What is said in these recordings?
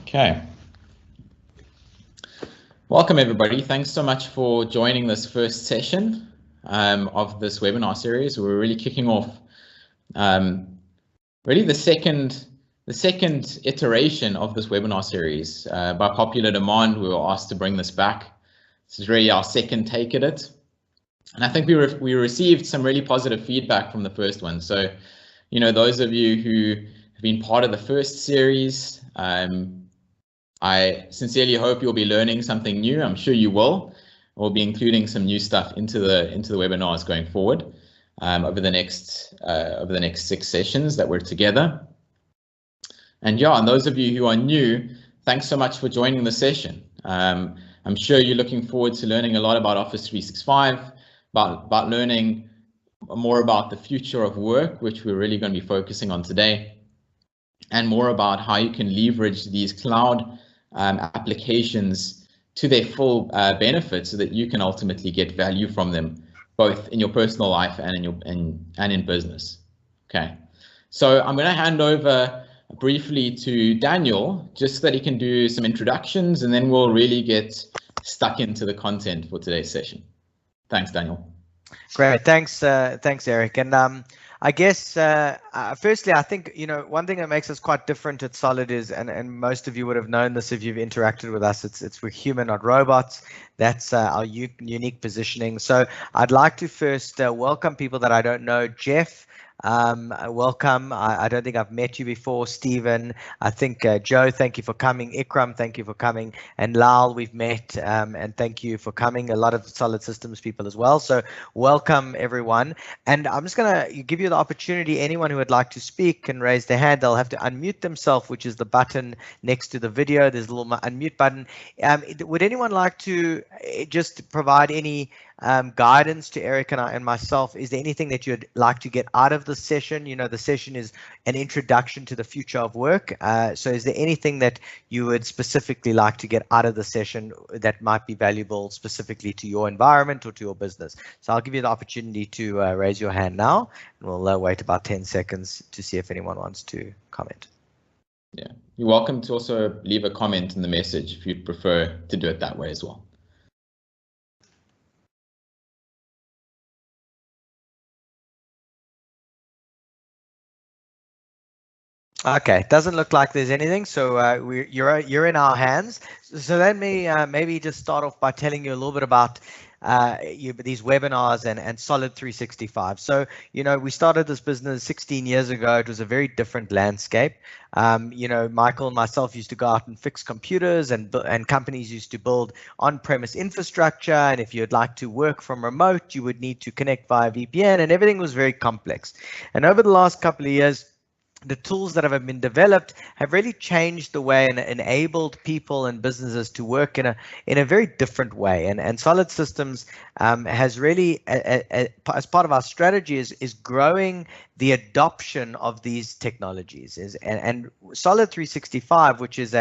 Okay. Welcome everybody. Thanks so much for joining this first session of this webinar series. We're really kicking off really the second iteration of this webinar series. By popular demand, we were asked to bring this back. This is really our second take at it. And I think we received some really positive feedback from the first one. So, you know, those of you who have been part of the first series, I sincerely hope you'll be learning something new. I'm sure you will. We'll be including some new stuff into the webinars going forward over the next 6 sessions that we're together. And yeah, and those of you who are new, thanks so much for joining the session. I'm sure you're looking forward to learning a lot about Office 365, about learning more about the future of work, which we're really going to be focusing on today, and more about how you can leverage these cloud applications to their full benefit so that you can ultimately get value from them, both in your personal life and in business. Okay, so I'm going to hand over briefly to Daniel, just so that he can do some introductions, and then we'll really get stuck into the content for today's session. Thanks, Daniel. Great, thanks, Eric. And I guess firstly, I think, you know, one thing that makes us quite different at Solid is, and most of you would have known this if you've interacted with us, it's we're human, not robots. That's our unique positioning. So I'd like to first welcome people that I don't know. Jeff, welcome. I don't think I've met you before. Stephen, I think Joe, thank you for coming. Ikram, thank you for coming. And Lal, we've met, and thank you for coming. A lot of Solid Systems people as well. So welcome everyone. And I'm just going to give you the opportunity. Anyone who would like to speak can raise their hand. They'll have to unmute themselves, which is the button next to the video. There's a little unmute button. Would anyone like to just provide any guidance to Eric and myself? Is there anything that you'd like to get out of the session? You know, the session is an introduction to the future of work. So is there anything that you would specifically like to get out of the session that might be valuable specifically to your environment or to your business? So I'll give you the opportunity to raise your hand now, and we'll wait about 10 seconds to see if anyone wants to comment. Yeah, you're welcome to also leave a comment in the message if you'd prefer to do it that way as well. Okay, doesn't look like there's anything, so you're in our hands. So let me maybe just start off by telling you a little bit about these webinars and Solid 365. So, you know, we started this business 16 years ago. It was a very different landscape. You know, Michael and myself used to go out and fix computers, and companies used to build on-premise infrastructure. And if you'd like to work from remote, you would need to connect via VPN, and everything was very complex. And over the last couple of years, the tools that have been developed have really changed the way and enabled people and businesses to work in a very different way. And Solid Systems has really, as part of our strategy, is growing the adoption of these technologies. And Solid 365, which is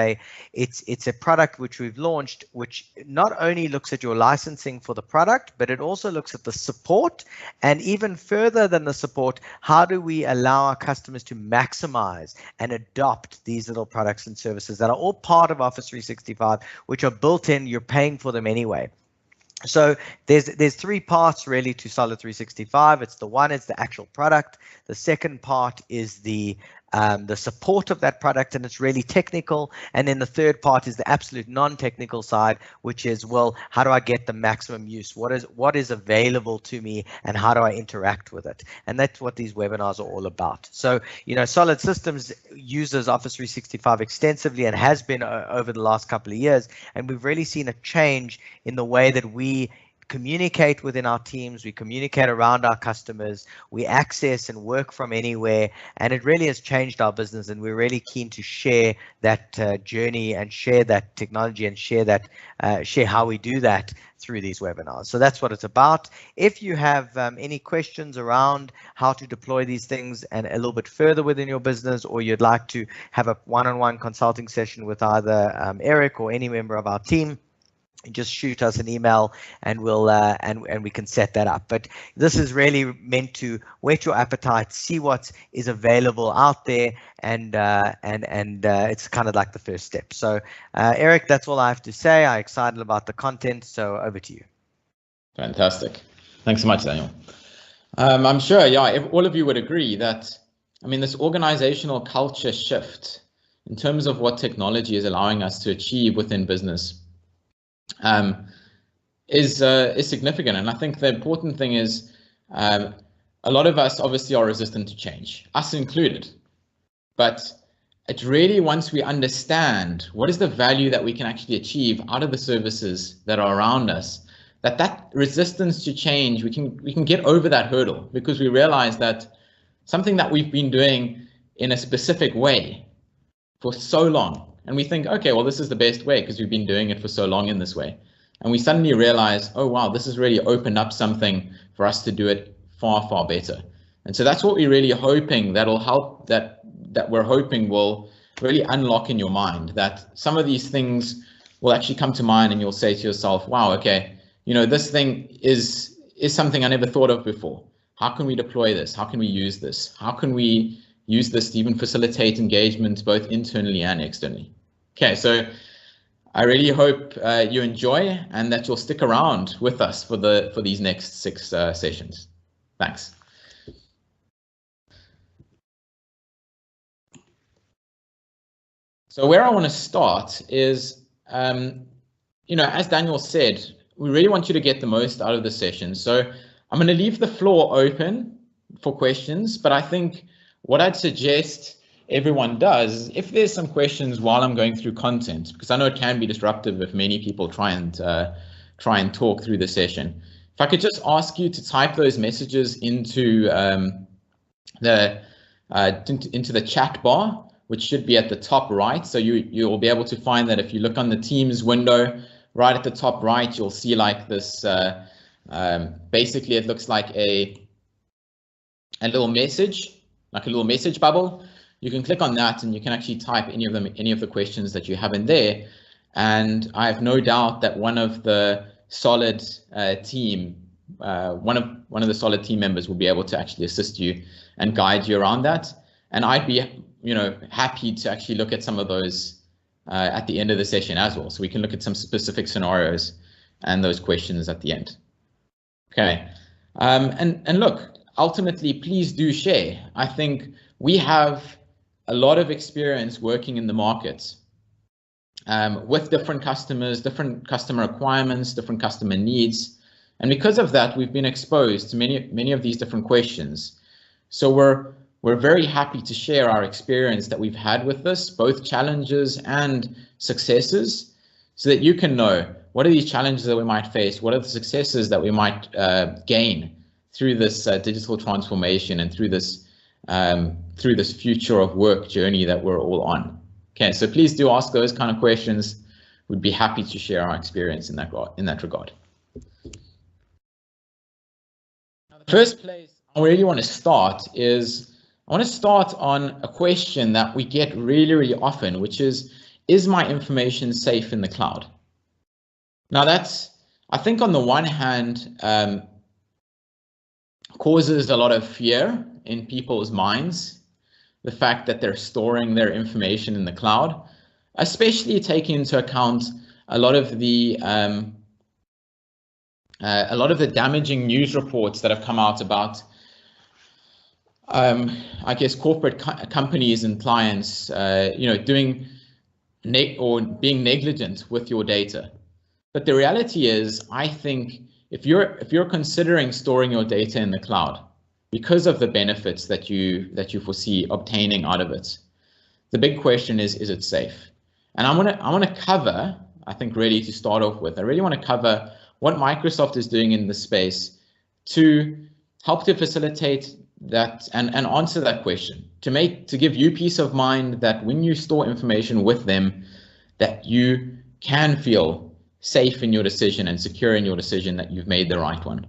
it's a product which we've launched, which not only looks at your licensing for the product, but it also looks at the support, and even further than the support, how do we allow our customers to maximize and adopt these little products and services that are all part of Office 365, which are built in, you're paying for them anyway. So there's 3 parts really to Solid 365. It's the actual product. The second part is the support of that product, and it's really technical. And then the third part is the absolute non-technical side, which is, well, how do I get the maximum use? What is available to me, and how do I interact with it? And that's what these webinars are all about. So, you know, Solid Systems uses Office 365 extensively and has been over the last couple of years. And we've really seen a change in the way that we communicate within our teams, we communicate around our customers, we access and work from anywhere, and it really has changed our business. And we're really keen to share that journey and share that technology and share how we do that through these webinars. So that's what it's about. If you have any questions around how to deploy these things and a little bit further within your business, or you'd like to have a one-on-one consulting session with either Eric or any member of our team, just shoot us an email and we'll and we can set that up. But this is really meant to whet your appetite, see what is available out there, and it's kind of like the first step. So Eric, that's all I have to say. I'm excited about the content, so over to you. Fantastic. Thanks so much, Daniel. I'm sure, yeah, if all of you would agree that, I mean, this organizational culture shift in terms of what technology is allowing us to achieve within business is significant. And I think the important thing is a lot of us obviously are resistant to change, us included. But it's really, once we understand what is the value that we can actually achieve out of the services that are around us, that resistance to change, we can get over that hurdle, because we realize that something that we've been doing in a specific way for so long, and we think, okay, well, this is the best way because we've been doing it for so long in this way. And we suddenly realize, oh, wow, this has really opened up something for us to do it far, far better. And so that's what we're really hoping that'll help, that we're hoping will really unlock in your mind, that some of these things will actually come to mind and you'll say to yourself, wow, okay, you know, this thing is something I never thought of before. How can we deploy this? How can we use this? How can we use this to even facilitate engagement both internally and externally? Okay, so I really hope you enjoy and that you'll stick around with us for these next 6 sessions. Thanks. So where I want to start is, you know, as Daniel said, we really want you to get the most out of the session. So I'm going to leave the floor open for questions, but I think what I'd suggest everyone does is, if there's some questions while I'm going through content, because I know it can be disruptive if many people try and talk through the session. If I could just ask you to type those messages into the chat bar, which should be at the top right. So you'll be able to find that if you look on the Teams window, right at the top right, you'll see like this, basically it looks like a little message, like a little message bubble. You can click on that and you can actually type any of the questions that you have in there. And I have no doubt that one of the solid team, one of the solid team members will be able to actually assist you and guide you around that. And I'd be, you know, happy to actually look at some of those at the end of the session as well. So we can look at some specific scenarios and those questions at the end. Okay, and look, ultimately, please do share. I think we have a lot of experience working in the markets with different customers, different customer requirements, different customer needs. And because of that, we've been exposed to many of these different questions. So we're very happy to share our experience that we've had with this, both challenges and successes, so that you can know what are these challenges that we might face, what are the successes that we might gain through this digital transformation and through this future of work journey that we're all on. Okay, so please do ask those kind of questions. We'd be happy to share our experience in that regard. Now, the first place I really want to start is, I want to start on a question that we get really, really often, which is my information safe in the cloud? Now that's, I think on the one hand, causes a lot of fear in people's minds, the fact that they're storing their information in the cloud, especially taking into account a lot of the damaging news reports that have come out about, I guess, corporate companies and clients, you know, doing being negligent with your data. But the reality is, I think if you're considering storing your data in the cloud because of the benefits that you foresee obtaining out of it, the big question is it safe? And I want to cover, I think, really to start off with, I really want to cover what Microsoft is doing in this space to help to facilitate that and answer that question, to give you peace of mind that when you store information with them, that you can feel safe in your decision and secure in your decision that you've made the right one.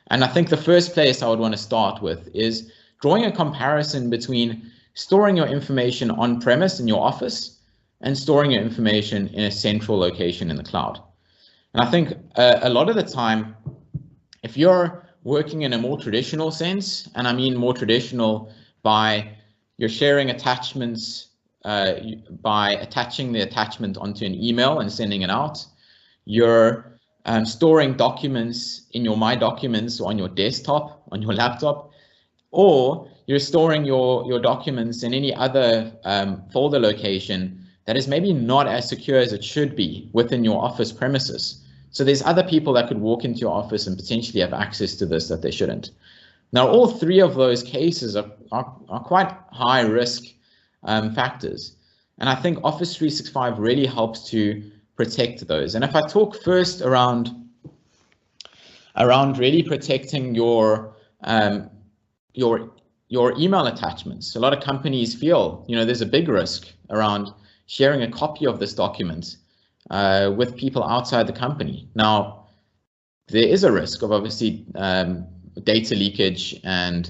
And I think the first place I would want to start with is drawing a comparison between storing your information on premise in your office and storing your information in a central location in the cloud. And I think a lot of the time, if you're working in a more traditional sense, and I mean more traditional by you're sharing attachments, by attaching the attachment onto an email and sending it out, you're storing documents in your My Documents or on your desktop, on your laptop, or you're storing your documents in any other folder location that is maybe not as secure as it should be within your office premises. So there's other people that could walk into your office and potentially have access to this that they shouldn't. Now, all three of those cases are quite high risk factors. And I think Office 365 really helps to protect those. And if I talk first around really protecting your email attachments, a lot of companies feel, there's a big risk around sharing a copy of this document with people outside the company. Now, there is a risk of obviously data leakage and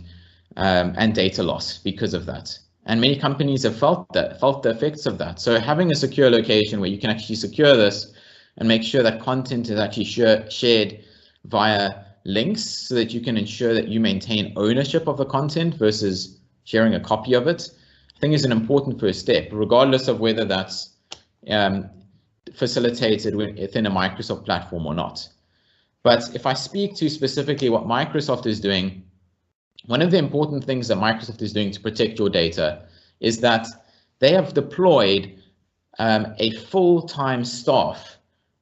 data loss because of that. And many companies have felt the effects of that. So having a secure location where you can actually secure this and make sure that content is actually shared via links so that you can ensure that you maintain ownership of the content versus sharing a copy of it, I think is an important first step, regardless of whether that's facilitated within a Microsoft platform or not. But if I speak to specifically what Microsoft is doing, one of the important things that Microsoft is doing to protect your data is that they have deployed a full-time staff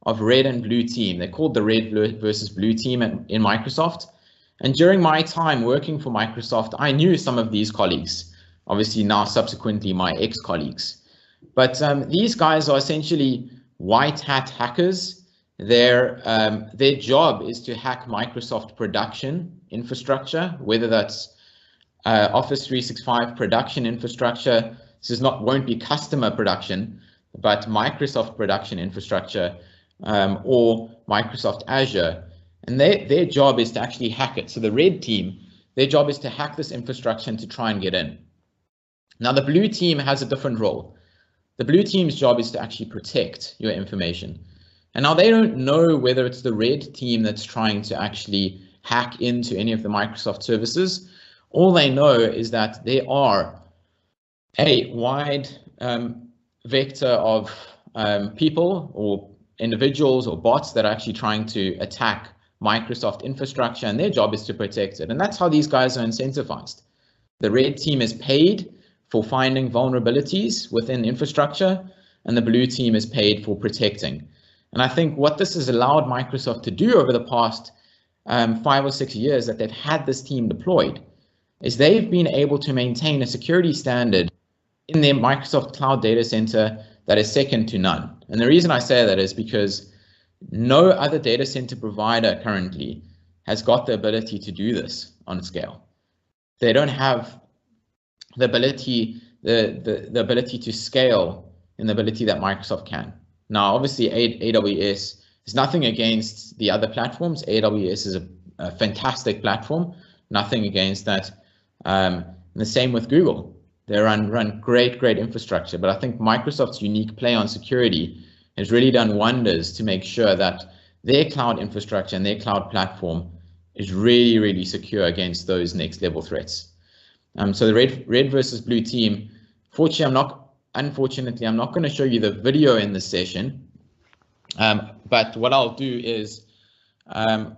of red and blue team. They're called the red versus blue team in Microsoft. And during my time working for Microsoft, I knew some of these colleagues, obviously now subsequently my ex-colleagues. But these guys are essentially white hat hackers. Their job is to hack Microsoft production infrastructure, whether that's Office 365 production infrastructure. This won't be customer production, but Microsoft production infrastructure or Microsoft Azure. And their job is to actually hack it. So the red team, their job is to hack this infrastructure and to try and get in. Now the blue team has a different role. The blue team's job is to actually protect your information. And now they don't know whether it's the red team that's trying to actually hack into any of the Microsoft services. All they know is that there are a wide vector of people or individuals or bots that are actually trying to attack Microsoft infrastructure, and their job is to protect it. And that's how these guys are incentivized. The red team is paid for finding vulnerabilities within infrastructure, and the blue team is paid for protecting. And I think what this has allowed Microsoft to do over the past 5 or 6 years that they've had this team deployed is they've been able to maintain a security standard in their Microsoft Cloud Data Center that is second to none. And the reason I say that is because no other data center provider currently has got the ability to do this on scale. They don't have the ability, the ability to scale in the ability that Microsoft can. Now, obviously, AWS is nothing against the other platforms. AWS is a fantastic platform, nothing against that. And the same with Google. They run great infrastructure, but I think Microsoft's unique play on security has really done wonders to make sure that their cloud infrastructure and their cloud platform is really secure against those next level threats. So the red versus blue team, unfortunately, I'm not going to show you the video in this session, but what I'll do is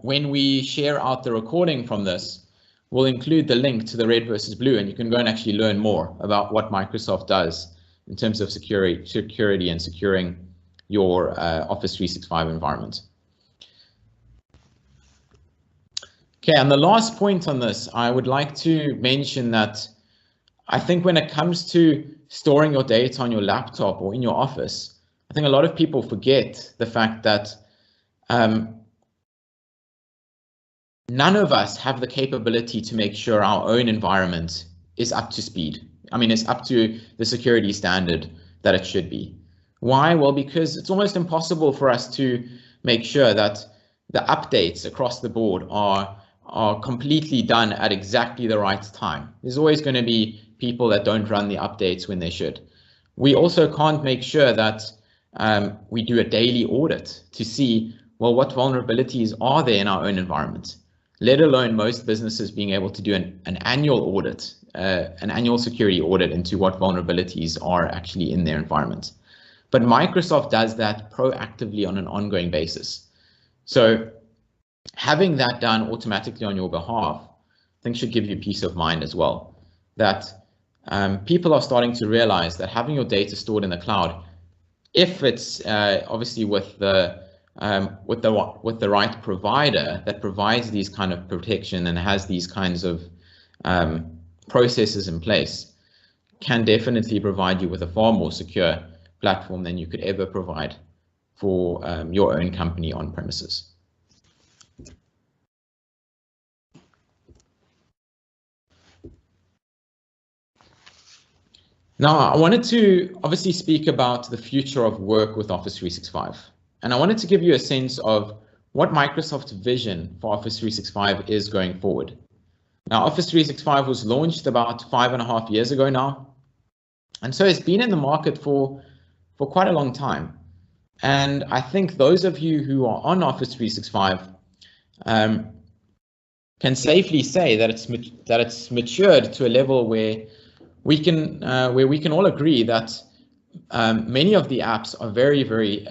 when we share out the recording from this, we'll include the link to the red versus blue, and you can go and actually learn more about what Microsoft does in terms of security and securing your Office 365 environment. Okay, and the last point on this, I would like to mention that I think when it comes to storing your data on your laptop or in your office, I think a lot of people forget the fact that none of us have the capability to make sure our own environment is up to speed. I mean, it's up to the security standard that it should be. Why? Well, because it's almost impossible for us to make sure that the updates across the board are completely done at exactly the right time. There's always going to be people that don't run the updates when they should. We also can't make sure that we do a daily audit to see well, what vulnerabilities are there in our own environment? Let alone most businesses being able to do an annual audit, an annual security audit into what vulnerabilities are actually in their environment. But Microsoft does that proactively on an ongoing basis. So having that done automatically on your behalf, I think should give you peace of mind as well. That people are starting to realize that having your data stored in the cloud, if it's obviously with the right provider that provides these kind of protection and has these kinds of processes in place, can definitely provide you with a far more secure platform than you could ever provide for your own company on premises. Now, I wanted to obviously speak about the future of work with Office 365. And I wanted to give you a sense of what Microsoft's vision for Office 365 is going forward. Now, Office 365 was launched about 5.5 years ago now. And so it's been in the market for quite a long time. And I think those of you who are on Office 365 can safely say that it's matured to a level where we can all agree that many of the apps are very, very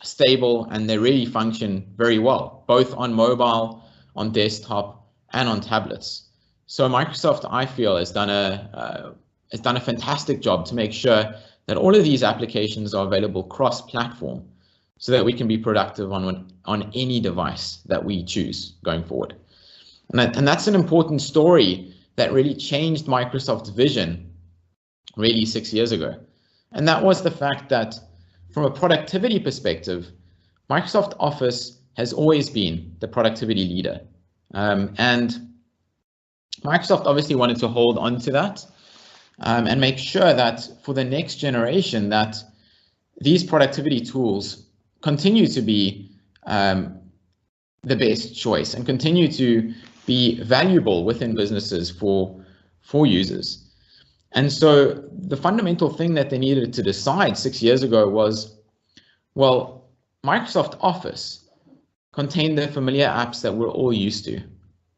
stable, and they really function very well, both on mobile, on desktop, and on tablets. So Microsoft, I feel, has done a fantastic job to make sure that all of these applications are available cross-platform, so that we can be productive on any device that we choose going forward. And that's an important story that really changed Microsoft's vision really 6 years ago. And that was the fact that from a productivity perspective, Microsoft Office has always been the productivity leader. And Microsoft obviously wanted to hold on to that and make sure that for the next generation that these productivity tools continue to be the best choice and continue to be valuable within businesses for users. And so the fundamental thing that they needed to decide 6 years ago was, well, Microsoft Office contained the familiar apps that we're all used to.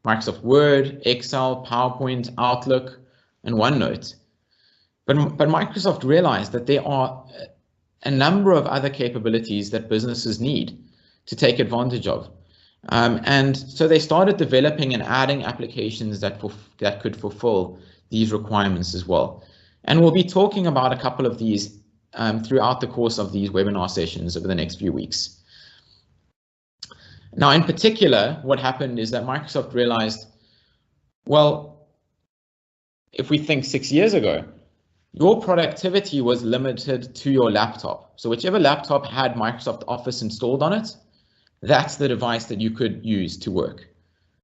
Microsoft Word, Excel, PowerPoint, Outlook, and OneNote. But Microsoft realized that there are a number of other capabilities that businesses need to take advantage of. And so they started developing and adding applications that could fulfill these requirements as well. And we'll be talking about a couple of these throughout the course of these webinar sessions over the next few weeks. Now, in particular, what happened is that Microsoft realized, well, if we think 6 years ago, your productivity was limited to your laptop. So whichever laptop had Microsoft Office installed on it, that's the device that you could use to work.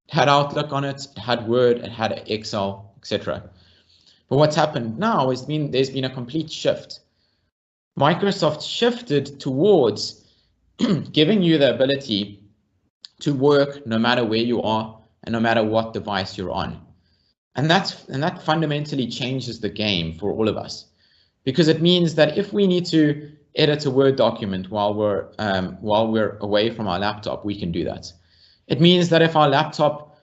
It had Outlook on it, it had Word, it had Excel, etc. But what's happened now is there's been a complete shift. Microsoft shifted towards giving you the ability to work no matter where you are and no matter what device you're on. And that fundamentally changes the game for all of us, because it means that if we need to edit a Word document while we're away from our laptop, we can do that. It means that if our laptop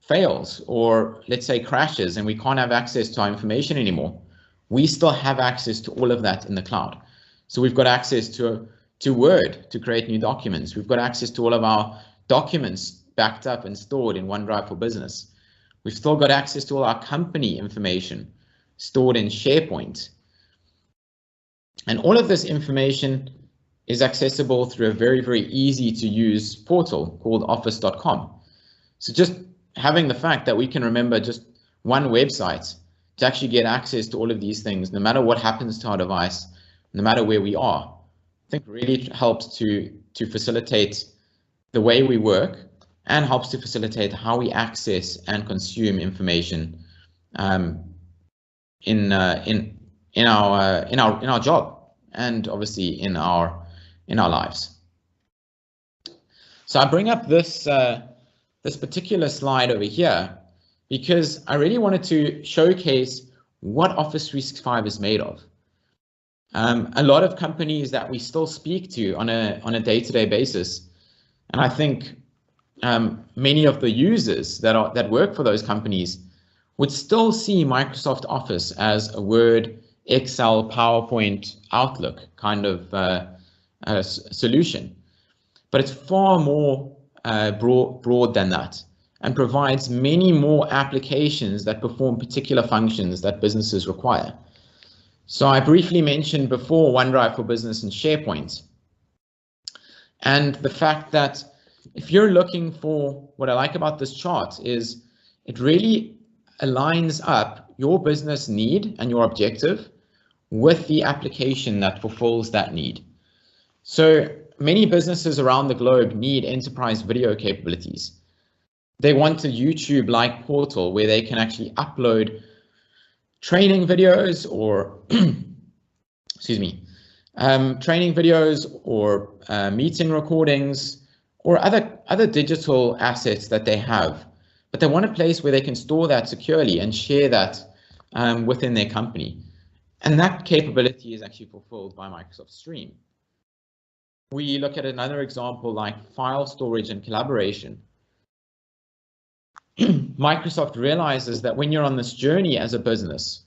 fails or let's say crashes and we can't have access to our information anymore, we still have access to all of that in the cloud. So we've got access to Word to create new documents. We've got access to all of our documents backed up and stored in OneDrive for Business. We've still got access to all our company information stored in SharePoint. And all of this information is accessible through a very, very easy to use portal called office.com. So just having the fact that we can remember just one website to actually get access to all of these things, no matter what happens to our device, no matter where we are, I think really helps to facilitate the way we work and helps to facilitate how we access and consume information in our job and obviously in our lives. So I bring up this this particular slide over here because I really wanted to showcase what Office 365 is made of. a lot of companies that we still speak to on a day-to-day basis, and I think many of the users that work for those companies would still see Microsoft Office as a Word, Excel, PowerPoint, Outlook kind of solution. But it's far more broad than that, and provides many more applications that perform particular functions that businesses require. So I briefly mentioned before OneDrive for Business and SharePoint, and the fact that if you're looking for, what I like about this chart is it really aligns up your business need and your objective with the application that fulfills that need. So many businesses around the globe need enterprise video capabilities. They want a YouTube-like portal where they can actually upload training videos or, excuse me, training videos or meeting recordings or other digital assets that they have. But they want a place where they can store that securely and share that within their company. And that capability is actually fulfilled by Microsoft Stream. We look at another example like file storage and collaboration. Microsoft realizes that when you're on this journey as a business,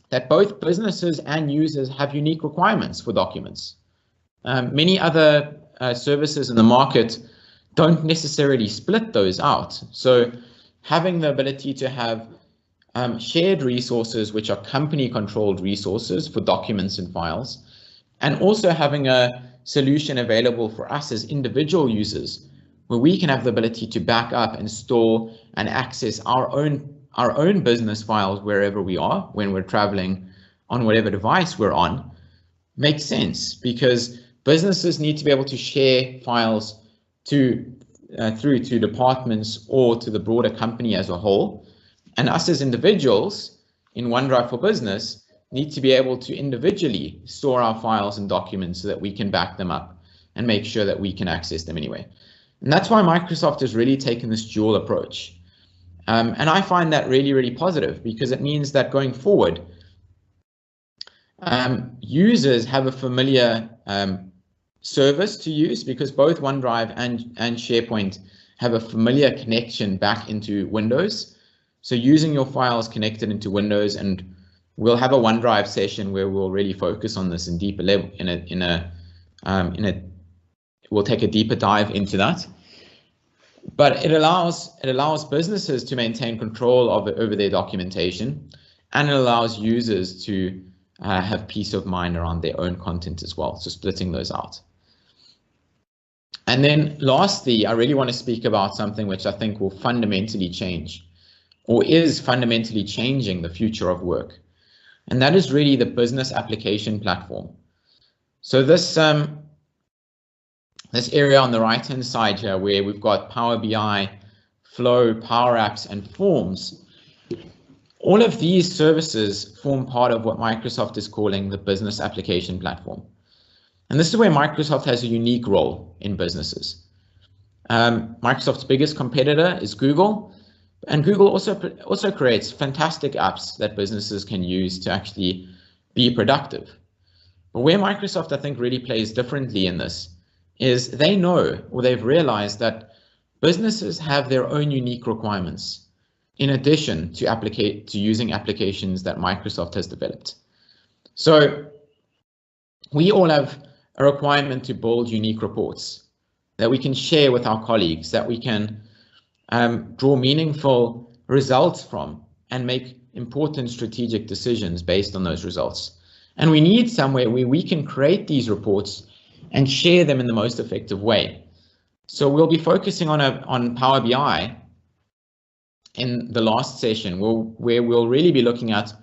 that both businesses and users have unique requirements for documents. Many other services in the market don't necessarily split those out. So having the ability to have shared resources, which are company-controlled resources for documents and files, and also having a solution available for us as individual users, where we can have the ability to back up and store and access our own business files wherever we are when we're traveling on whatever device we're on, makes sense, because businesses need to be able to share files through to departments or to the broader company as a whole. And us as individuals in OneDrive for Business need to be able to individually store our files and documents so that we can back them up and make sure that we can access them anyway. And that's why Microsoft has really taken this dual approach. And I find that really, really positive, because it means that going forward, users have a familiar service to use, because both OneDrive and SharePoint have a familiar connection back into Windows. So using your files connected into Windows, and we'll have a OneDrive session where we'll really focus on this in deeper level. We'll take a deeper dive into that. But it allows businesses to maintain control over their documentation, and it allows users to have peace of mind around their own content as well. So splitting those out. And then lastly, I really want to speak about something which I think will fundamentally change, or is fundamentally changing the future of work. And that is really the business application platform. So this area on the right-hand side here, where we've got Power BI, Flow, Power Apps, and Forms, all of these services form part of what Microsoft is calling the business application platform. And this is where Microsoft has a unique role in businesses. Microsoft's biggest competitor is Google, and Google also creates fantastic apps that businesses can use to actually be productive. But where Microsoft, I think, really plays differently in this is they know, or they've realized, that businesses have their own unique requirements in addition to using applications that Microsoft has developed. So we all have a requirement to build unique reports that we can share with our colleagues, that we can draw meaningful results from and make important strategic decisions based on those results. And we need somewhere where we can create these reports and share them in the most effective way. So we'll be focusing on Power BI in the last session, where we'll really be looking at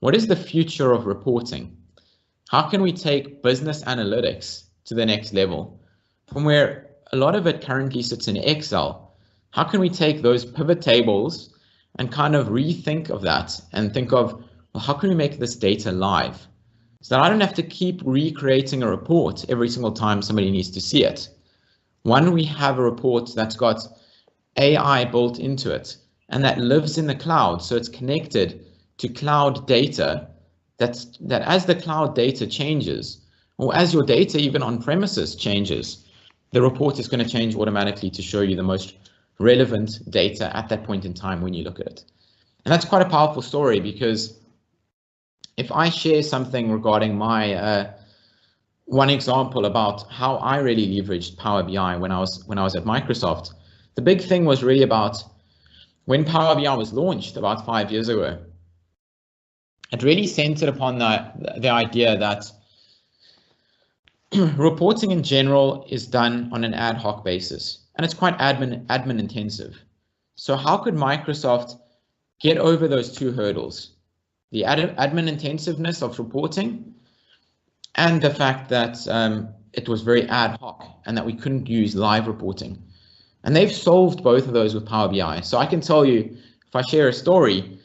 what is the future of reporting. How can we take business analytics to the next level? From where a lot of it currently sits in Excel, how can we take those pivot tables and kind of rethink of that and think of, well, how can we make this data live? So that I don't have to keep recreating a report every single time somebody needs to see it. One, we have a report that's got AI built into it and that lives in the cloud. So it's connected to cloud data that as the cloud data changes, or as your data even on premises changes, the report is going to change automatically to show you the most relevant data at that point in time when you look at it. And that's quite a powerful story, because if I share something regarding my one example about how I really leveraged Power BI when I was at Microsoft, the big thing was really about when Power BI was launched about 5 years ago. It really centered upon the idea that reporting in general is done on an ad hoc basis, and it's quite admin intensive. So how could Microsoft get over those two hurdles? The admin intensiveness of reporting, and the fact that it was very ad hoc and that we couldn't use live reporting. And they've solved both of those with Power BI. So I can tell you, if I share a story,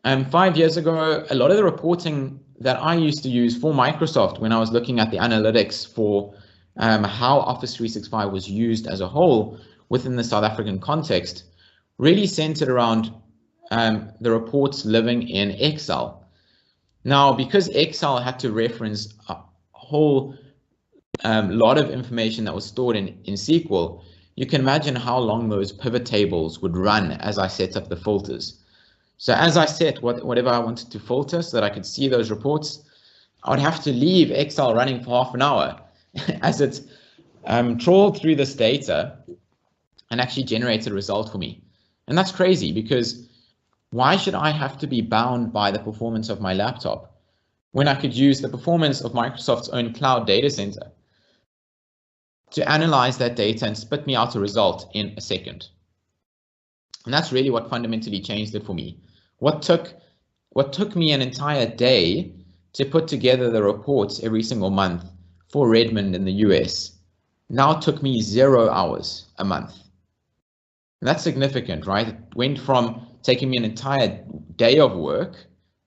5 years ago, a lot of the reporting that I used to use for Microsoft when I was looking at the analytics for how Office 365 was used as a whole within the South African context really centered around the reports living in Excel. Now, because Excel had to reference a whole lot of information that was stored in SQL, you can imagine how long those pivot tables would run as I set up the filters. So as I set whatever I wanted to filter so that I could see those reports, I would have to leave Excel running for half an hour as it trawled through this data and actually generated a result for me. And that's crazy, because why should I have to be bound by the performance of my laptop when I could use the performance of Microsoft's own cloud data center to analyze that data and spit me out a result in a second? And that's really what fundamentally changed it for me. What took me an entire day to put together the reports every single month for Redmond in the US now took me 0 hours a month. And that's significant, right? It went from taking me an entire day of work,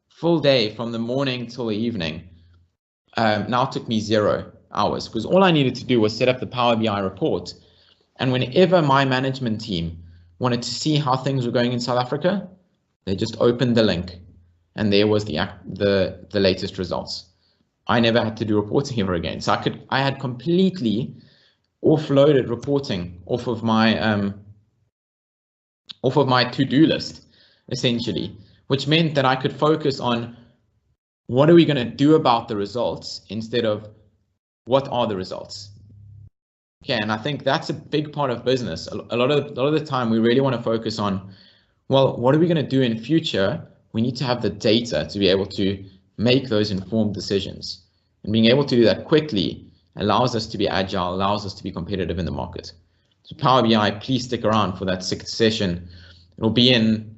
full day from the morning till the evening, now took me 0 hours, because all I needed to do was set up the Power BI report. And whenever my management team wanted to see how things were going in South Africa, they just opened the link and there was the latest results. I never had to do reporting ever again. So I had completely offloaded reporting off of my to-do list, essentially, which meant that I could focus on what are we going to do about the results instead of what are the results. Okay, and I think that's a big part of business. A lot of the time, we really want to focus on, well, what are we going to do in future? We need to have the data to be able to make those informed decisions. And being able to do that quickly allows us to be agile, allows us to be competitive in the market. So Power BI, please stick around for that 6th session. It'll be in,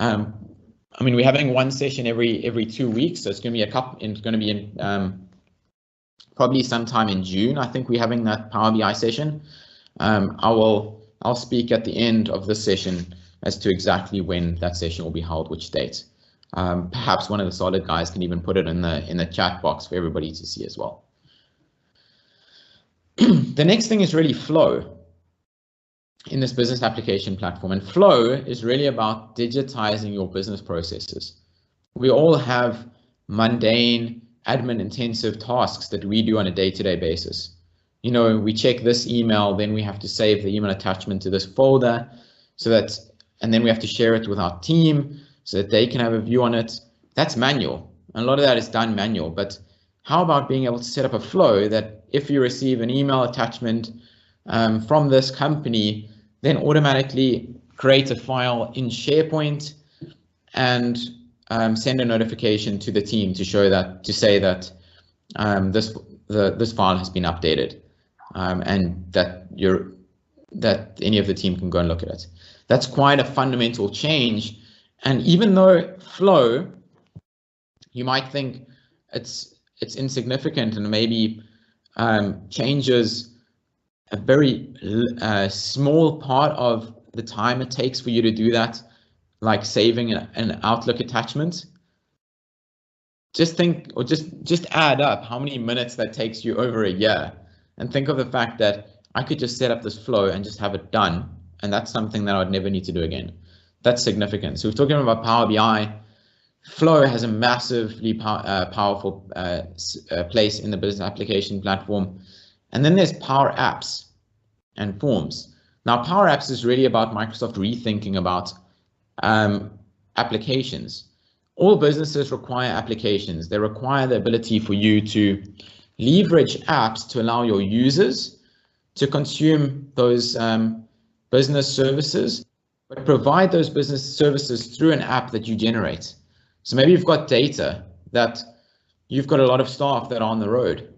we're having one session every 2 weeks, so it's going to be in probably sometime in June. I think we're having that Power BI session. I'll speak at the end of this session as to exactly when that session will be held, which date. Perhaps one of the Solid guys can even put it in the chat box for everybody to see as well. The next thing is really Flow in this business application platform. And Flow is really about digitizing your business processes. We all have mundane, admin-intensive tasks that we do on a day-to-day basis. You know, we check this email, then we have to save the email attachment to this folder, and then we have to share it with our team so that they can have a view on it. That's manual, and a lot of that is done manual. But how about being able to set up a flow that if you receive an email attachment from this company, then automatically create a file in SharePoint and send a notification to the team to say that this file has been updated, and that any of the team can go and look at it. That's quite a fundamental change. And even though Flow, you might think it's insignificant and maybe changes a very small part of the time it takes for you to do that, like saving an Outlook attachment, just think, or just add up how many minutes that takes you over a year, and think of the fact that I could just set up this flow and just have it done, and that's something that I would never need to do again. That's significant. So we're talking about Power BI. Flow has a massively powerful place in the business application platform. And then there's Power Apps and Forms. Now, Power Apps is really about Microsoft rethinking about applications. All businesses require applications. They require the ability for you to leverage apps to allow your users to consume those business services, but provide those business services through an app that you generate. So maybe you've got data that you've got a lot of staff that are on the road,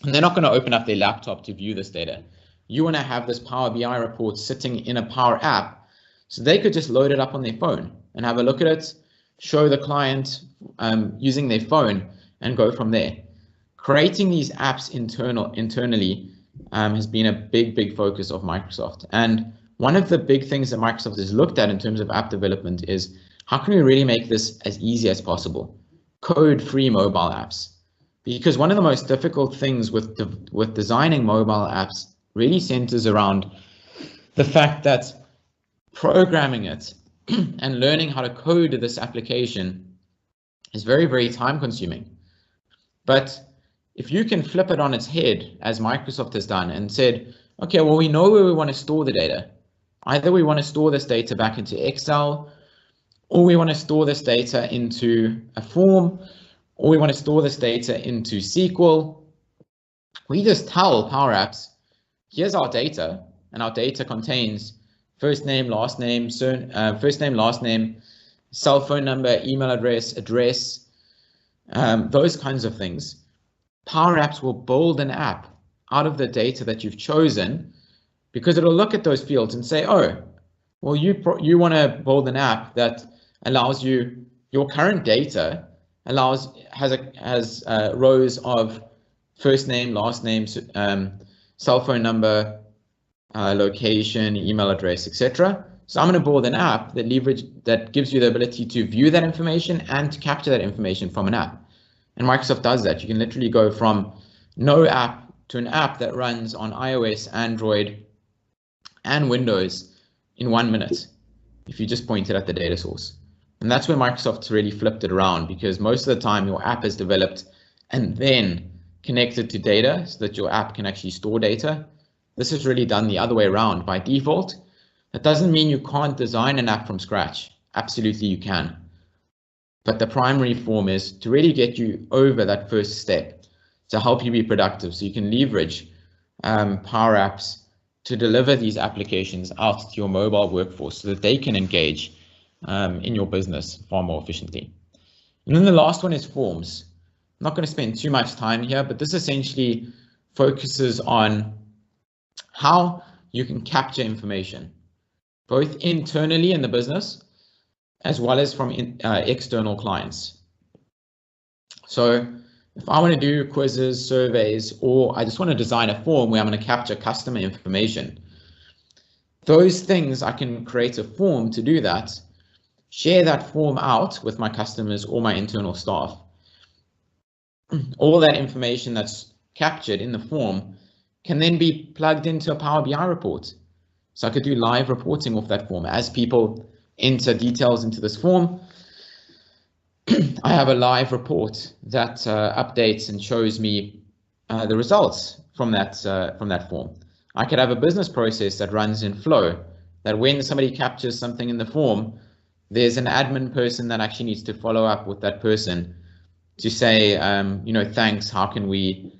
and they're not going to open up their laptop to view this data. You want to have this Power BI report sitting in a Power App, so they could just load it up on their phone and have a look at it, show the client using their phone, and go from there. Creating these apps internally has been a big focus of Microsoft. And one of the big things that Microsoft has looked at in terms of app development is, how can we really make this as easy as possible? Code-free mobile apps. Because one of the most difficult things with designing mobile apps really centers around the fact that programming it and learning how to code this application is very time consuming. But if you can flip it on its head, as Microsoft has done, and said, okay, well, we know where we want to store the data. Either we want to store this data back into Excel, or we want to store this data into a form, or we want to store this data into SQL. We just tell Power Apps, here's our data, and our data contains first name, last name, cell phone number, email address, those kinds of things. Power Apps will build an app out of the data that you've chosen, because it'll look at those fields and say, oh, well, you want to build an app that allows you, your current data has rows of first name, last name, cell phone number, location, email address, etc. So I'm going to build an app that gives you the ability to view that information and to capture that information from an app. And Microsoft does that. You can literally go from no app to an app that runs on iOS, Android, and Windows in 1 minute if you just point it at the data source. And that's where Microsoft's really flipped it around, because most of the time your app is developed and then connected to data so that your app can actually store data. This is really done the other way around by default. That doesn't mean you can't design an app from scratch. Absolutely you can. But the primary form is to really get you over that first step, to help you be productive, so you can leverage Power Apps to deliver these applications out to your mobile workforce so that they can engage in your business far more efficiently. And then the last one is Forms. I'm not going to spend too much time here, but this essentially focuses on how you can capture information, both internally in the business, as well as from external clients. So if I want to do quizzes, surveys, or I just want to design a form where I'm going to capture customer information, those things I can create a form to do that, share that form out with my customers or my internal staff. All that information that's captured in the form can then be plugged into a Power BI report. So I could do live reporting off that form. As people enter details into this form, I have a live report that updates and shows me the results from that form. I could have a business process that runs in Flow, that when somebody captures something in the form, there's an admin person that actually needs to follow up with that person to say, thanks, how can we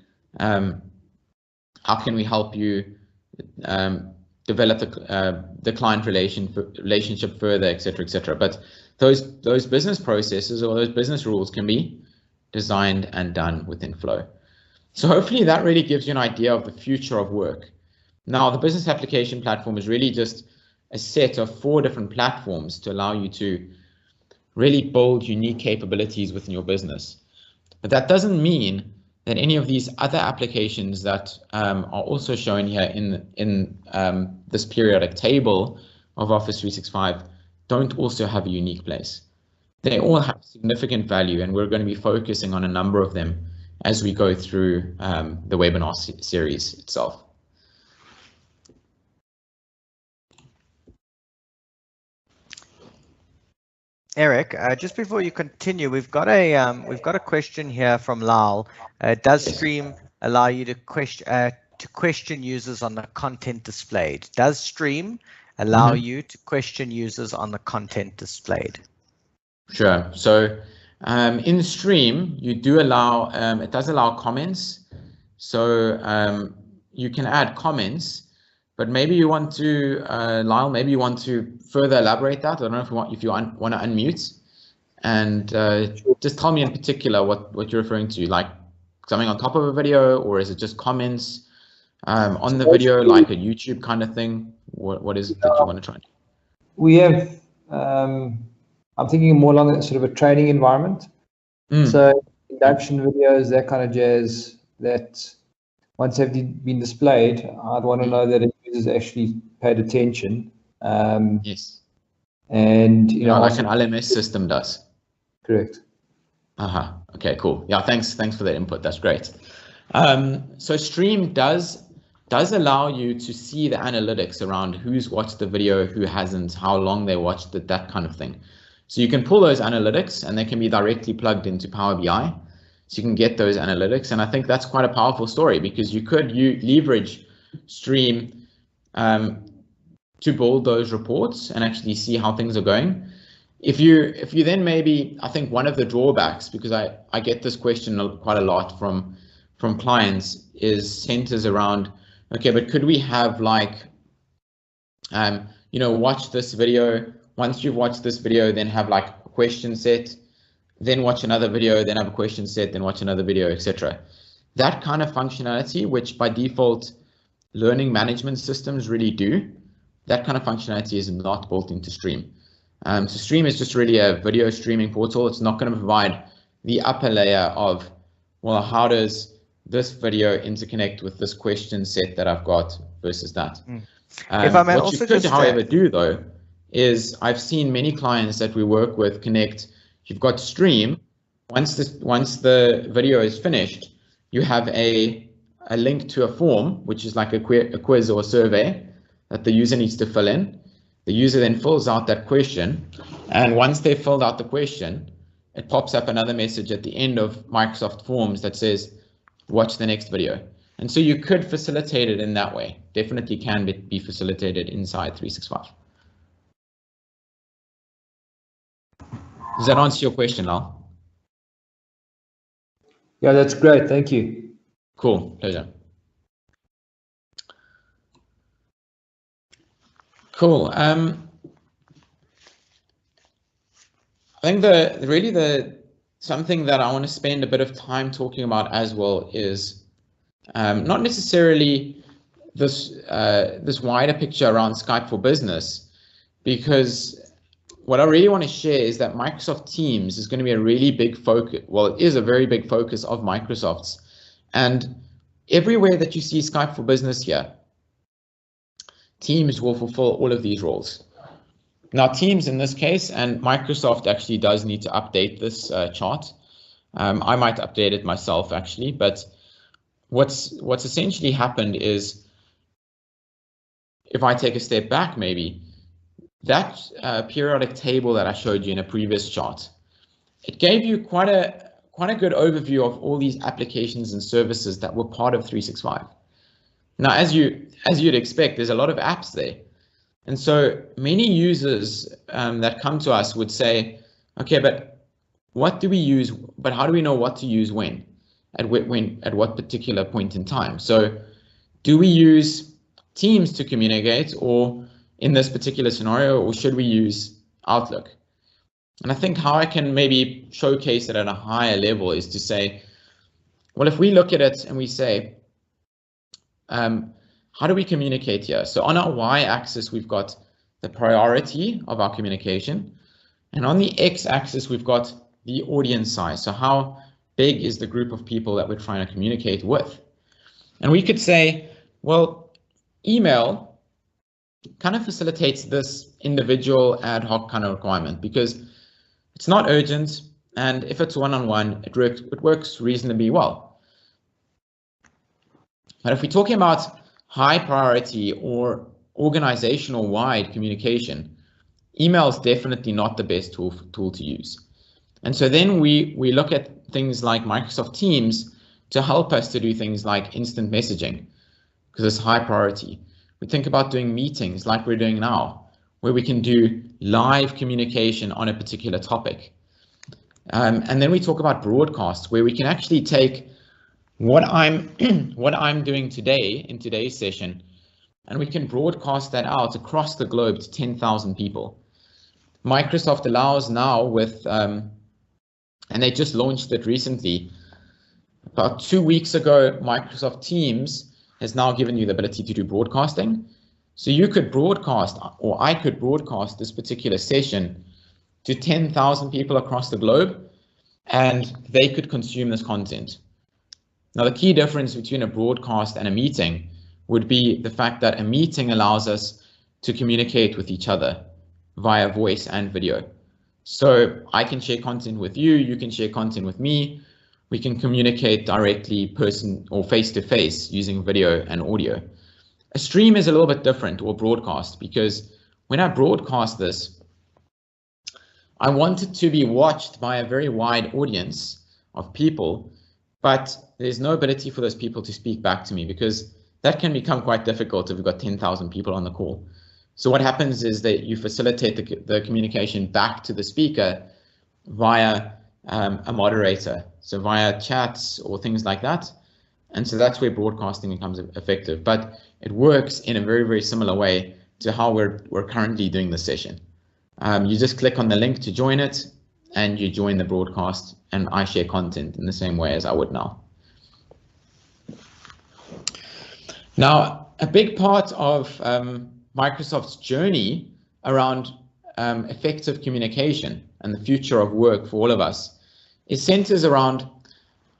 help you develop the client relationship further, etc. But those business processes or those business rules can be designed and done within Flow. So hopefully that really gives you an idea of the future of work. Now, the business application platform is really just a set of 4 different platforms to allow you to really build unique capabilities within your business. But that doesn't mean that any of these other applications that are also shown here in this periodic table of Office 365 don't also have a unique place. They all have significant value, and we're going to be focusing on a number of them as we go through the webinar series itself. Eric, just before you continue, we've got a question here from Lal. Does Yes. Stream allow you to question users on the content displayed? Does Stream allow you to question users on the content displayed? Sure. So in Stream, you do allow, it does allow comments. So you can add comments, but maybe you want to, Lyle, maybe you want to further elaborate that. I don't know if you want to unmute and just tell me in particular what you're referring to, like something on top of a video, or is it just comments on the video, like a YouTube kind of thing? What is it that you want to try? We have, I'm thinking more along sort of a training environment. So induction videos, that kind of jazz, that once they've been displayed, I'd want to know that the users actually paid attention. Yes. And, you know, like an LMS system does. Correct. Okay, cool. Yeah, thanks for that input. That's great. So Stream does allow you to see the analytics around who's watched the video, who hasn't, how long they watched it, that kind of thing. So you can pull those analytics and they can be directly plugged into Power BI. So you can get those analytics. And I think that's quite a powerful story, because you could leverage Stream to build those reports and actually see how things are going. If you then maybe, I think one of the drawbacks, because I get this question quite a lot from clients, is centers around, okay, but could we have like, you know, watch this video, once you've watched this video, then have like a question set, then watch another video, then have a question set, then watch another video, etc. That kind of functionality, which by default learning management systems really do, that kind of functionality is not built into Stream. So Stream is just really a video streaming portal. It's not going to provide the upper layer of, well, how does this video interconnect with this question set that I've got versus that. If I may what also you could, just however, do though, is I've seen many clients that we work with connect. You've got Stream. Once the video is finished, you have a link to a form, which is like a quiz or a survey that the user needs to fill in. The user then fills out that question, and once they've filled out the question, it pops up another message at the end of Microsoft Forms that says, watch the next video. And so you could facilitate it in that way. Definitely can be facilitated inside 365. Does that answer your question, Lal? Yeah, that's great. Thank you. Cool. Pleasure. Cool. I think something that I want to spend a bit of time talking about as well is not necessarily this wider picture around Skype for Business, because what I really want to share is that Microsoft Teams is going to be a really big focus. Well, it is a very big focus of Microsoft's, and everywhere that you see Skype for Business here, Teams will fulfill all of these roles. Now, Teams in this case, and Microsoft actually does need to update this chart. I might update it myself actually, but what's essentially happened is, if I take a step back, maybe that periodic table that I showed you in a previous chart, it gave you quite a good overview of all these applications and services that were part of 365. Now, as you'd expect, there's a lot of apps there. And so many users that come to us would say, okay, but what do we use? But how do we know what to use when? At what particular point in time? So do we use Teams to communicate, or in this particular scenario, or should we use Outlook? And I think how I can maybe showcase it at a higher level is to say, well, if we look at it and we say, how do we communicate here? So on our y-axis, we've got the priority of our communication. And on the x-axis, we've got the audience size. So how big is the group of people that we're trying to communicate with? And we could say, well, email kind of facilitates this individual ad hoc kind of requirement, because it's not urgent. And if it's one-on-one, it works reasonably well. But if we're talking about high priority or organizational wide communication, email is definitely not the best tool to use. And so then we look at things like Microsoft Teams to help us to do things like instant messaging, because it's high priority. We think about doing meetings like we're doing now, where we can do live communication on a particular topic. And then we talk about broadcasts, where we can actually take what I'm doing today in today's session, and we can broadcast that out across the globe to 10,000 people. Microsoft allows now with, and they just launched it recently, about 2 weeks ago, Microsoft Teams has now given you the ability to do broadcasting. So you could broadcast, or I could broadcast this particular session to 10,000 people across the globe, and they could consume this content. Now, the key difference between a broadcast and a meeting would be the fact that a meeting allows us to communicate with each other via voice and video. So I can share content with you, you can share content with me. We can communicate directly person or face-to-face using video and audio. A stream is a little bit different, or broadcast, because when I broadcast this, I want it to be watched by a very wide audience of people, but there's no ability for those people to speak back to me, because that can become quite difficult if we've got 10,000 people on the call. So what happens is that you facilitate the communication back to the speaker via a moderator, so via chats or things like that. And so that's where broadcasting becomes effective, but it works in a very, very similar way to how we're currently doing the session. You just click on the link to join it, and you join the broadcast, and I share content in the same way as I would now. Now, a big part of Microsoft's journey around effective communication and the future of work for all of us is centers around,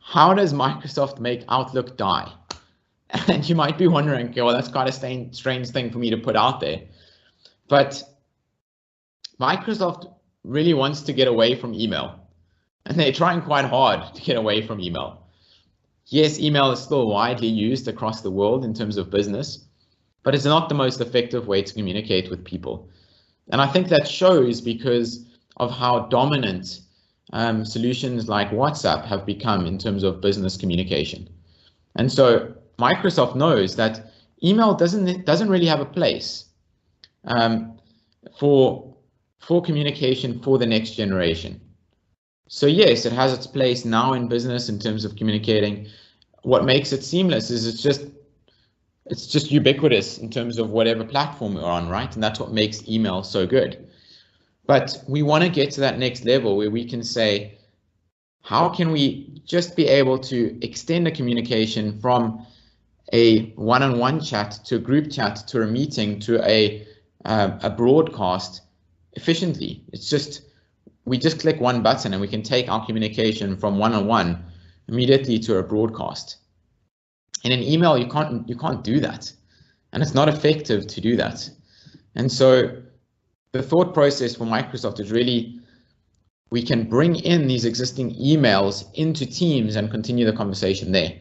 how does Microsoft make Outlook die? And you might be wondering, okay, well, that's quite a strange thing for me to put out there. But Microsoft really wants to get away from email, and they're trying quite hard to get away from email. Yes, email is still widely used across the world in terms of business, but it's not the most effective way to communicate with people. And I think that shows because of how dominant solutions like WhatsApp have become in terms of business communication. And so Microsoft knows that email doesn't really have a place for communication for the next generation. So yes, it has its place now in business in terms of communicating. What makes it seamless is it's just ubiquitous in terms of whatever platform we're on, right? And that's what makes email so good. But we want to get to that next level where we can say, how can we just be able to extend a communication from a one-on-one chat to a group chat to a meeting to a broadcast efficiently? It's just, we just click one button and we can take our communication from one-on-one immediately to a broadcast. In an email, you can't do that, and it's not effective to do that. And so the thought process for Microsoft is really, we can bring in these existing emails into Teams and continue the conversation there.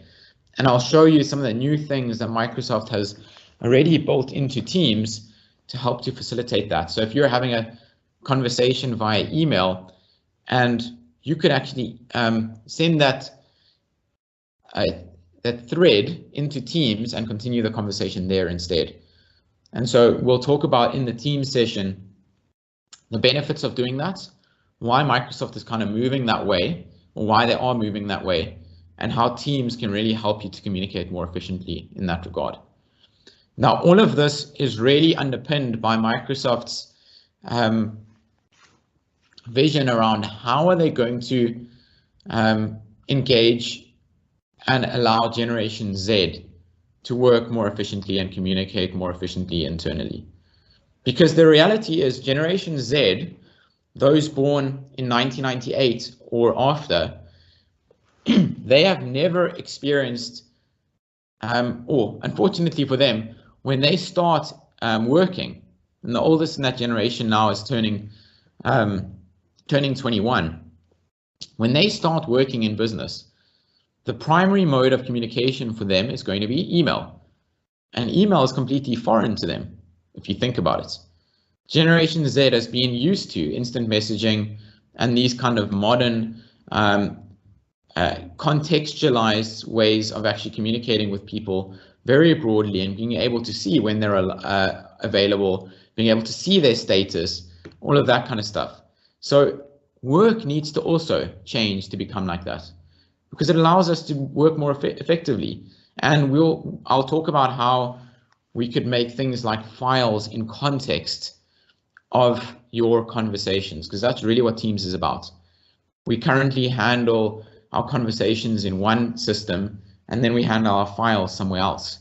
And I'll show you some of the new things that Microsoft has already built into Teams to help to facilitate that. So if you're having a conversation via email, and you could actually send that thread into Teams and continue the conversation there instead. And so we'll talk about in the Teams session the benefits of doing that, why Microsoft is kind of moving that way, or why they are moving that way, and how Teams can really help you to communicate more efficiently in that regard. Now, all of this is really underpinned by Microsoft's vision around how are they going to engage and allow Generation Z to work more efficiently and communicate more efficiently internally. Because the reality is Generation Z, those born in 1998 or after, they have never experienced, or unfortunately for them, when they start working, and the oldest in that generation now is turning 21, when they start working in business, the primary mode of communication for them is going to be email. And email is completely foreign to them, if you think about it. Generation Z has been used to instant messaging and these kind of modern contextualized ways of actually communicating with people very broadly and being able to see when they're available, being able to see their status, all of that kind of stuff. So work needs to also change to become like that, because it allows us to work more effectively. And I'll talk about how we could make things like files in context of your conversations, because that's really what Teams is about. We currently handle our conversations in one system, and then we handle our files somewhere else.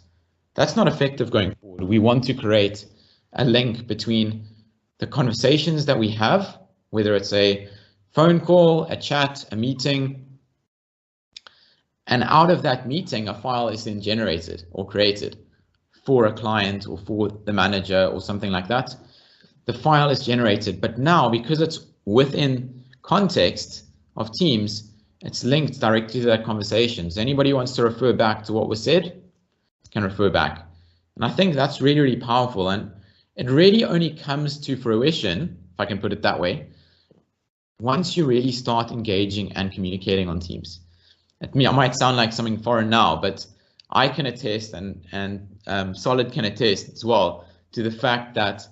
That's not effective going forward. We want to create a link between the conversations that we have, whether it's a phone call, a chat, a meeting, and out of that meeting, a file is then generated or created for a client or for the manager or something like that. The file is generated, but now because it's within context of Teams, it's linked directly to that conversation. So anybody who wants to refer back to what was said can refer back. And I think that's really, really powerful. And it really only comes to fruition, if I can put it that way, once you really start engaging and communicating on Teams. I might sound like something foreign now, but I can attest, and Solid can attest as well, to the fact that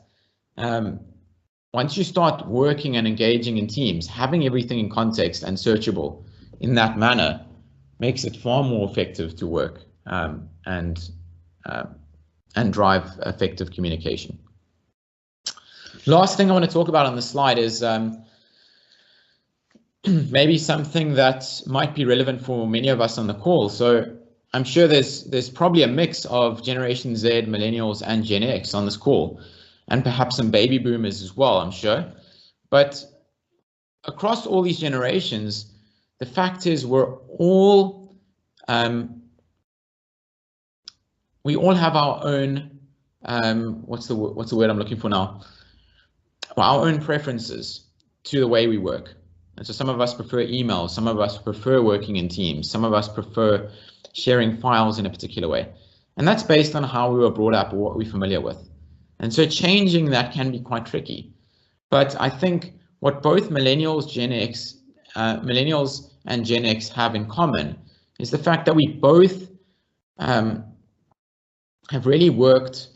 once you start working and engaging in Teams, having everything in context and searchable in that manner makes it far more effective to work and drive effective communication. Last thing I want to talk about on the slide is maybe something that might be relevant for many of us on the call. So I'm sure there's probably a mix of Generation Z, Millennials, and Gen X on this call, and perhaps some baby boomers as well, I'm sure. But across all these generations, the fact is we all have our own, what's the word I'm looking for now? Well, our own preferences to the way we work. And so some of us prefer email, some of us prefer working in Teams, some of us prefer sharing files in a particular way. And that's based on how we were brought up or what we're familiar with. And so changing that can be quite tricky. But I think what both millennials and Gen X have in common is the fact that we both have really worked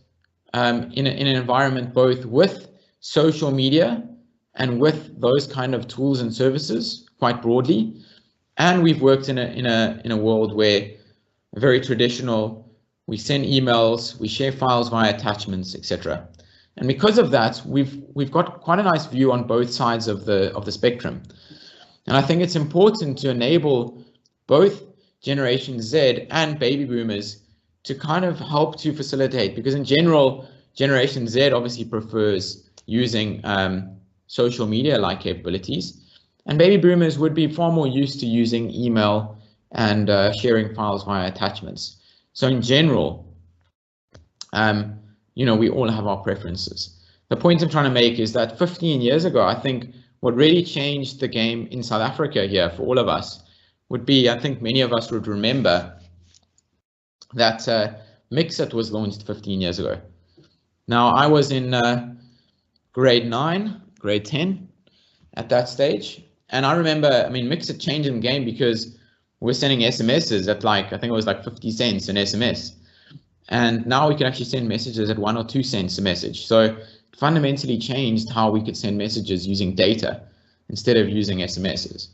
in an environment both with social media and with those kind of tools and services quite broadly. And we've worked in a world where very traditional, we send emails, we share files via attachments, etc. And because of that, we've got quite a nice view on both sides of the spectrum. And I think it's important to enable both Generation Z and baby boomers to kind of help to facilitate, because in general, Generation Z obviously prefers using social media-like capabilities, and baby boomers would be far more used to using email and sharing files via attachments. So in general, we all have our preferences. The point I'm trying to make is that 15 years ago, I think what really changed the game in South Africa here for all of us would be, I think many of us would remember that Mixit was launched 15 years ago. Now, I was in grade 9, grade 10 at that stage. And I remember, Mixit changed the game because we're sending SMSs at I think it was 50 cents an SMS. And now we can actually send messages at 1 or 2 cents a message. So it fundamentally changed how we could send messages using data instead of using SMSs.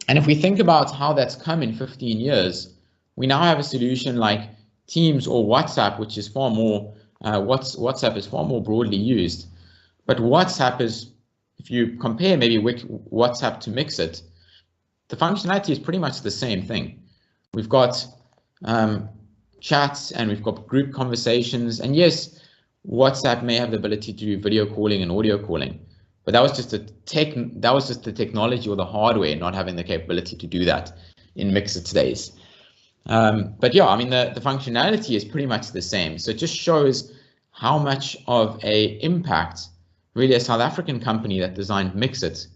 And if we think about how that's come in 15 years, we now have a solution like Teams or WhatsApp, which is far more, WhatsApp is far more broadly used. But WhatsApp is, if you compare maybe WhatsApp to Mixit, the functionality is pretty much the same thing. We've got chats and we've got group conversations. And yes, WhatsApp may have the ability to do video calling and audio calling, but that was just the technology or the hardware not having the capability to do that in Mixit's days. But yeah, the functionality is pretty much the same. So it just shows how much of a impact really a South African company that designed Mixit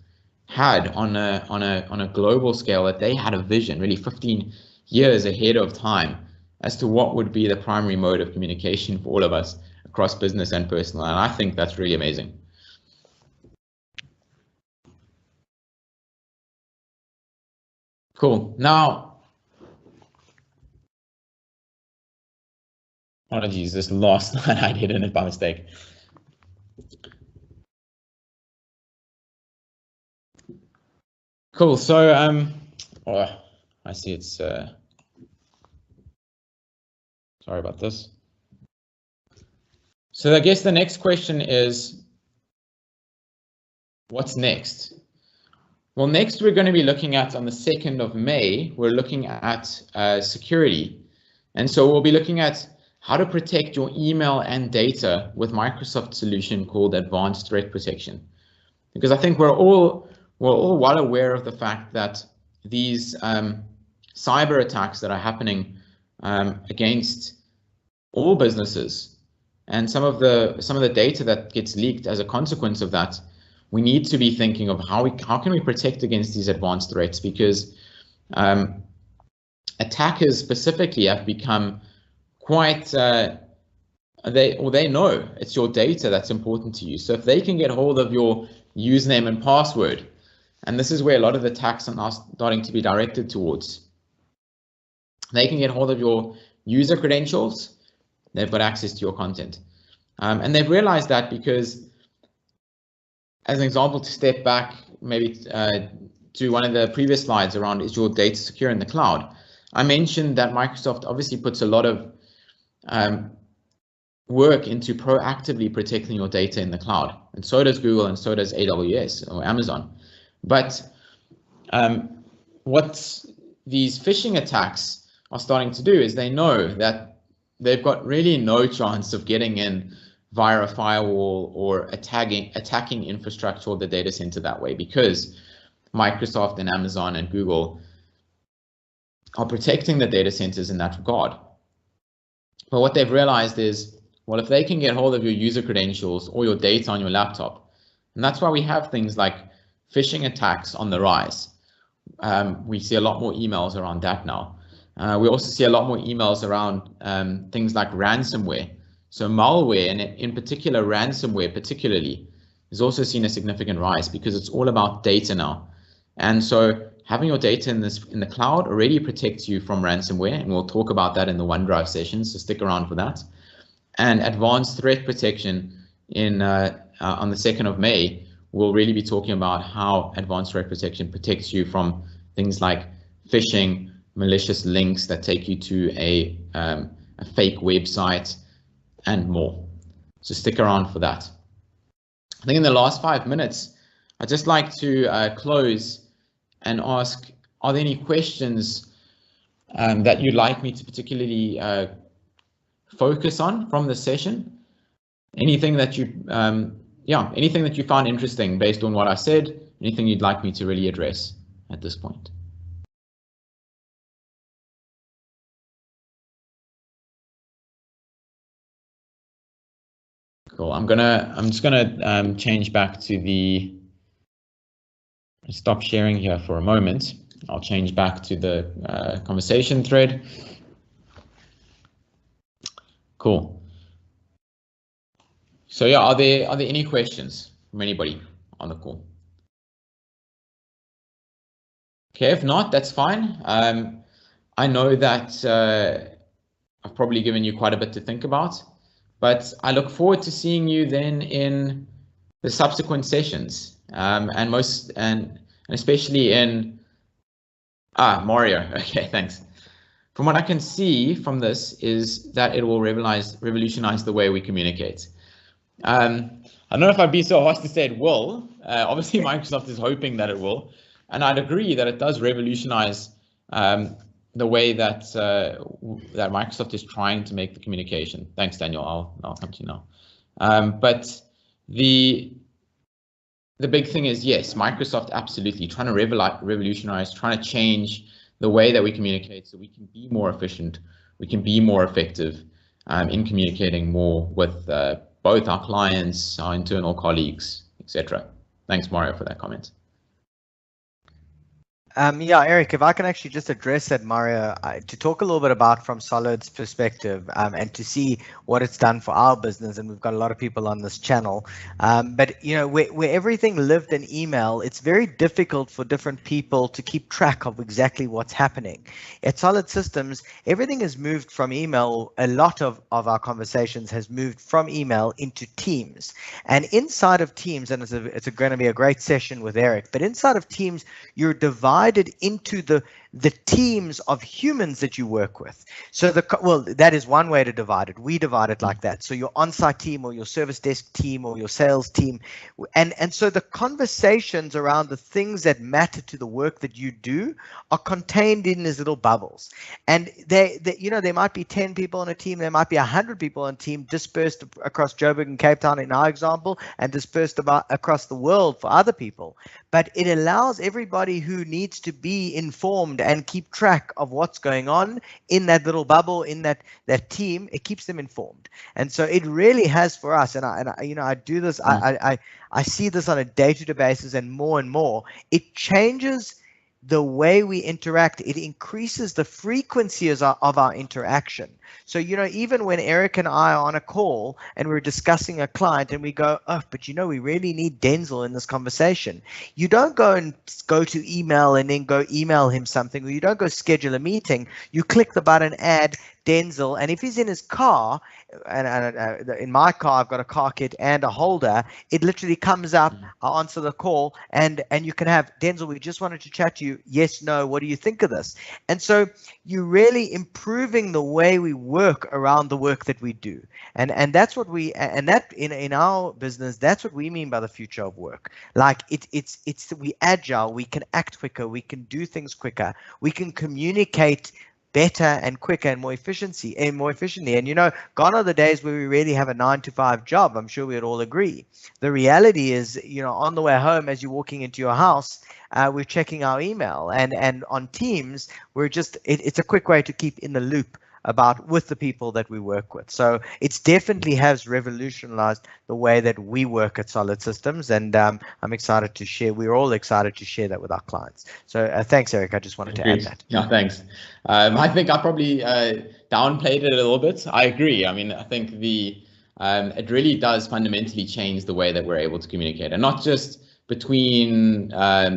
had on a global scale, that they had a vision really 15 years ahead of time as to what would be the primary mode of communication for all of us across business and personal. And I think that's really amazing. Cool. Now, apologies, this last line I did in it by mistake. Cool. So, oh, I see it's, sorry about this. So I guess the next question is, what's next? Well, next we're going to be looking at, on the 2nd of May, we're looking at security. And so we'll be looking at how to protect your email and data with Microsoft's solution called Advanced Threat Protection. Because I think we're all well aware of the fact that these cyber attacks that are happening against all businesses, and some of the data that gets leaked as a consequence of that, we need to be thinking of how can we protect against these advanced threats, because attackers specifically have become quite they know it's your data that's important to you. So if they can get hold of your username and password, and this is where a lot of the attacks are now starting to be directed towards, they can get hold of your user credentials, they've got access to your content. And they've realized that because, as an example, to step back maybe to one of the previous slides around, is your data secure in the cloud? I mentioned that Microsoft obviously puts a lot of work into proactively protecting your data in the cloud, and so does Google, and so does AWS or Amazon. But what these phishing attacks are starting to do is they know that they've got really no chance of getting in via a firewall or attacking infrastructure or the data center that way, because Microsoft and Amazon and Google are protecting the data centers in that regard. But what they've realized is, well, if they can get hold of your user credentials or your data on your laptop, and that's why we have things like phishing attacks on the rise. We see a lot more emails around that now. We also see a lot more emails around things like ransomware. So malware, and in particular ransomware particularly, has also seen a significant rise because it's all about data now. And so having your data in the cloud already protects you from ransomware, and we'll talk about that in the OneDrive session, so stick around for that. And advanced threat protection on the 2nd of May, we'll really be talking about how advanced threat protection protects you from things like phishing, malicious links that take you to a fake website, and more. So stick around for that. I think in the last 5 minutes, I'd just like to close and ask, are there any questions that you'd like me to particularly focus on from the session? Anything that you, anything that you found interesting based on what I said, anything you'd like me to really address at this point? Cool. I'm just gonna change back to the, stop sharing here for a moment. I'll change back to the conversation thread. Cool. So yeah, are there any questions from anybody on the call? Okay, if not, that's fine. I know that I've probably given you quite a bit to think about, but I look forward to seeing you then in the subsequent sessions, and especially in Mario. Okay, thanks. From what I can see from this is that it will revolutionize the way we communicate. I don't know if I'd be so harsh to say it will. Obviously, Microsoft is hoping that it will, and I'd agree that it does revolutionize the way that that Microsoft is trying to make the communication. Thanks, Daniel. I'll come to you now. But the big thing is, yes, Microsoft absolutely trying to revolutionize, trying to change the way that we communicate so we can be more efficient, we can be more effective in communicating more with both our clients, our internal colleagues, etc. Thanks, Mario, for that comment. Yeah, Eric, if I can actually just address that, Mario, to talk a little bit about from Solid's perspective, and to see what it's done for our business, and we've got a lot of people on this channel. But you know, where everything lived in email, it's very difficult for different people to keep track of exactly what's happening. At Solid Systems, everything has moved from email. A lot of our conversations has moved from email into Teams, and inside of Teams, and it's going to be a great session with Eric. But inside of Teams, you're divided into the teams of humans that you work with. So that is one way to divide it. We divide it like that. So your on-site team or your service desk team or your sales team, and so the conversations around the things that matter to the work that you do are contained in these little bubbles. And they you know, there might be 10 people on a team, there might be 100 people on a team dispersed across Joburg and Cape Town in our example, and dispersed across the world for other people. But it allows everybody who needs to be informed and keep track of what's going on in that little bubble, in that team. It keeps them informed. And so it really has for us, and I you know, I do this, I see this on a day-to-day basis, and more, it changes the way we interact. It increases the frequencies of our interaction. So, you know, even when Eric and I are on a call and we're discussing a client and we go, oh, but you know, we really need Denzel in this conversation. You don't go to email and then go email him something, or you don't go schedule a meeting. You click the button, add Denzel, and if he's in his car, and in my car I've got a car kit and a holder, it literally comes up. I'll answer the call, and you can have, Denzel, we just wanted to chat to you, yes, no, what do you think of this? And so you're really improving the way we work around the work that we do, and that's what we, and that in our business, that's what we mean by the future of work. Like it's we agile, we can act quicker, we can do things quicker, we can communicate better and quicker and more efficiently. And you know, gone are the days where we really have a 9-to-5 job. I'm sure we'd all agree. The reality is, you know, on the way home, as you're walking into your house, we're checking our email, and on Teams, we're just, it's a quick way to keep in the loop about with the people that we work with. So it's definitely has revolutionized the way that we work at Solid Systems, and I'm excited to share. We're all excited to share that with our clients. So thanks, Eric. I just wanted to add that. Yeah, thanks. I think I probably downplayed it a little bit. I agree. I mean, I think it really does fundamentally change the way that we're able to communicate, and not just between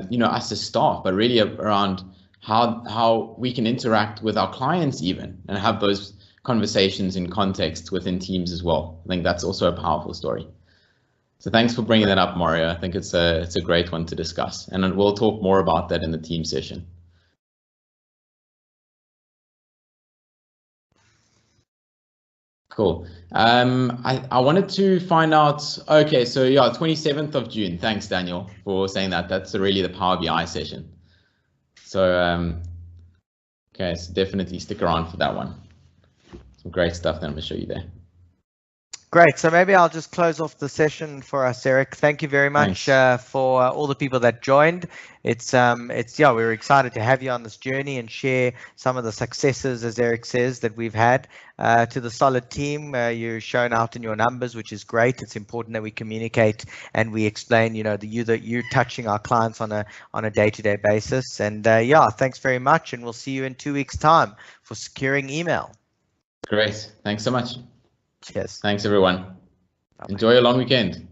you know, us as staff, but really around how we can interact with our clients even, and have those conversations in context within Teams as well. I think that's also a powerful story. So thanks for bringing that up, Mario. I think it's a great one to discuss, and we'll talk more about that in the team session. Cool. I wanted to find out, okay, so yeah, 27th of June. Thanks, Daniel, for saying that. That's really the Power BI session. So, okay, so definitely stick around for that one. Some great stuff that I'm going to show you there. Great. So maybe I'll just close off the session for us, Eric. Thank you very much for all the people that joined. It's yeah, we're excited to have you on this journey and share some of the successes, as Eric says, that we've had to the Solid team. You're shown out in your numbers, which is great. It's important that we communicate and we explain, you know, that you're touching our clients on a day-to-day basis. And yeah, thanks very much, and we'll see you in 2 weeks' time for securing email. Great. Thanks so much. Cheers. Thanks, everyone. Bye-bye. Enjoy your long weekend.